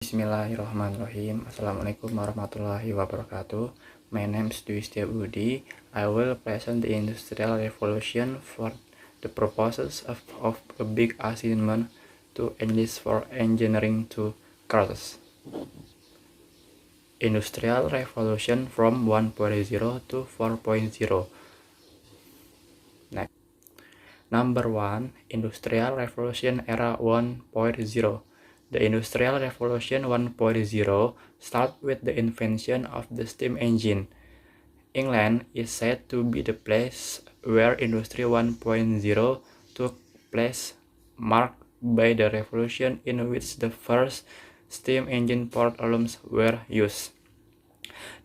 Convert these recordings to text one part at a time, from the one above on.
Bismillahirrahmanirrahim. Assalamualaikum warahmatullahi wabarakatuh. My name is Dwi Setiabudi. I will present the Industrial Revolution for the purposes of a big assignment to enlist for engineering to cars. Industrial Revolution from 1.0 to 4.0. Next. Number 1. Industrial Revolution Era 1.0. The Industrial Revolution 1.0 started with the invention of the steam engine. England is said to be the place where Industry 1.0 took place, marked by the revolution in which the first steam engine port alarms were used.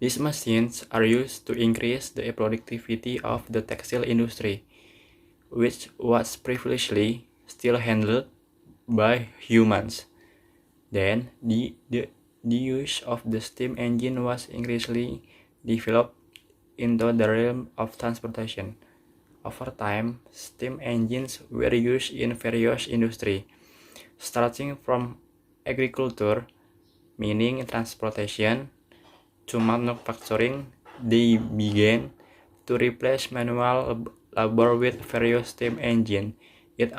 These machines are used to increase the productivity of the textile industry, which was previously still handled by humans. Then, the use of the steam engine was increasingly developed into the realm of transportation. Over time, steam engines were used in various industries, starting from agriculture, meaning transportation, to manufacturing. They began to replace manual labor with various steam engines. It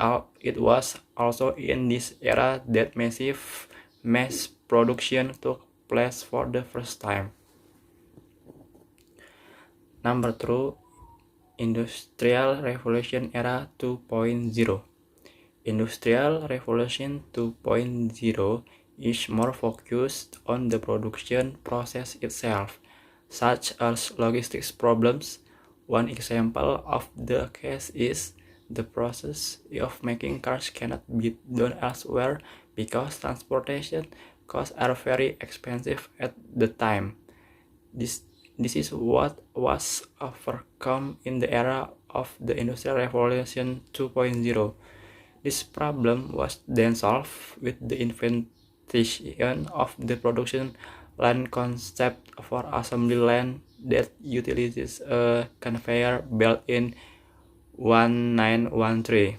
was also in this era that massive mass production took place for the first time. Number 2. Industrial Revolution Era 2.0. Industrial Revolution 2.0 is more focused on the production process itself, such as logistics problems. One example of the case is the process of making cars cannot be done elsewhere because transportation costs are very expensive at the time. This is what was overcome in the era of the Industrial Revolution 2.0. This problem was then solved with the invention of the production line concept for assembly line that utilizes a conveyor belt in 1913.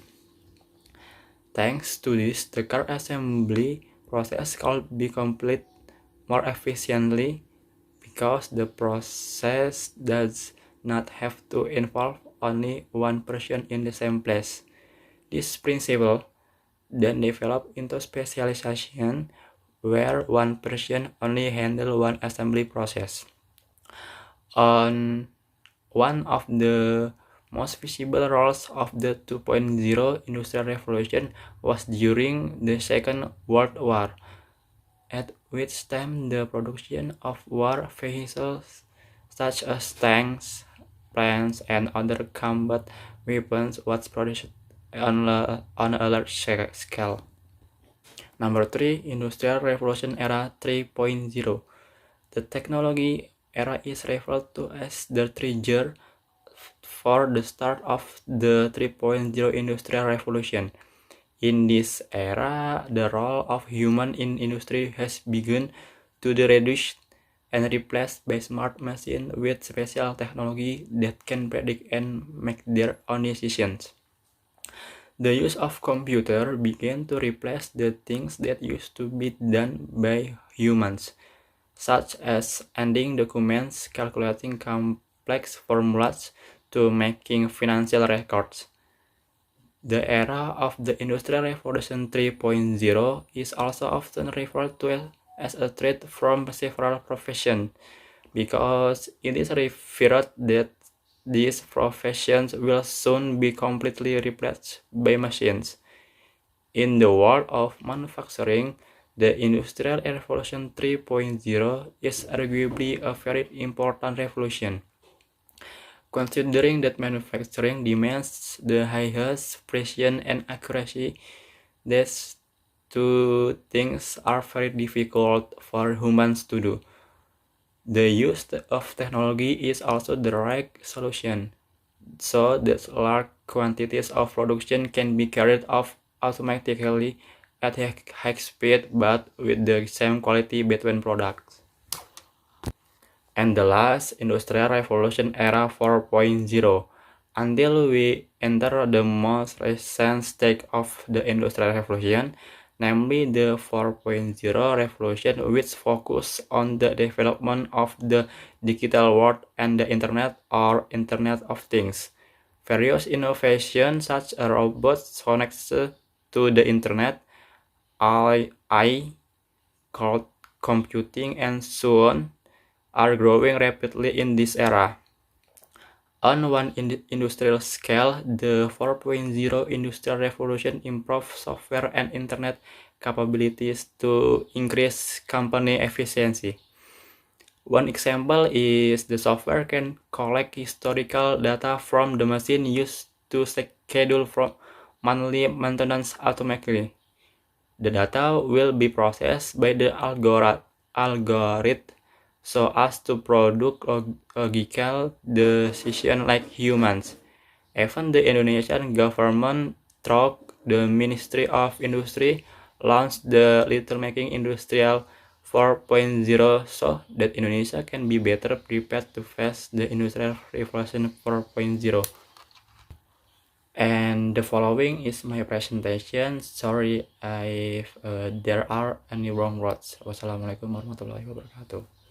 Thanks to this, the car assembly process could be completed more efficiently because the process does not have to involve only one person in the same place. This principle then developed into specialization, where one person only handles one assembly process. One of the most visible roles of the 2.0 Industrial Revolution was during the Second World War, at which time the production of war vehicles such as tanks, planes, and other combat weapons was produced on a large scale. Number 3. Industrial Revolution Era 3.0. The technology era is referred to as the trigger for the start of the 3.0 Industrial Revolution. In this era, the role of human in industry has begun to be reduced and replaced by smart machines with special technology that can predict and make their own decisions. The use of computer began to replace the things that used to be done by humans, such as ending documents, calculating complex formulas, to making financial records. The era of the Industrial Revolution 3.0 is also often referred to as a threat from several professions, because it is feared that these professions will soon be completely replaced by machines. In the world of manufacturing, the Industrial Revolution 3.0 is arguably a very important revolution, considering that manufacturing demands the highest precision and accuracy. These two things are very difficult for humans to do. The use of technology is also the right solution, so that large quantities of production can be carried out automatically at high speed but with the same quality between products. And the last, Industrial Revolution Era 4.0. Until we enter the most recent stage of the Industrial Revolution, namely the 4.0 revolution, which focus on the development of the digital world and the Internet or Internet of Things. Various innovations such as robots connected to the Internet, AI, cloud computing, and so on are growing rapidly in this era. On one industrial scale, the 4.0 Industrial Revolution improved software and internet capabilities to increase company efficiency. One example is the software can collect historical data from the machine used to schedule from monthly maintenance automatically. The data will be processed by the algorithm so as to produce logical decisions like humans. Even the Indonesian government, through the Ministry of Industry, launched the Little Making Industrial 4.0 so that Indonesia can be better prepared to face the Industrial Revolution 4.0. And the following is my presentation. Sorry if there are any wrong words. Wassalamualaikum warahmatullahi wabarakatuh.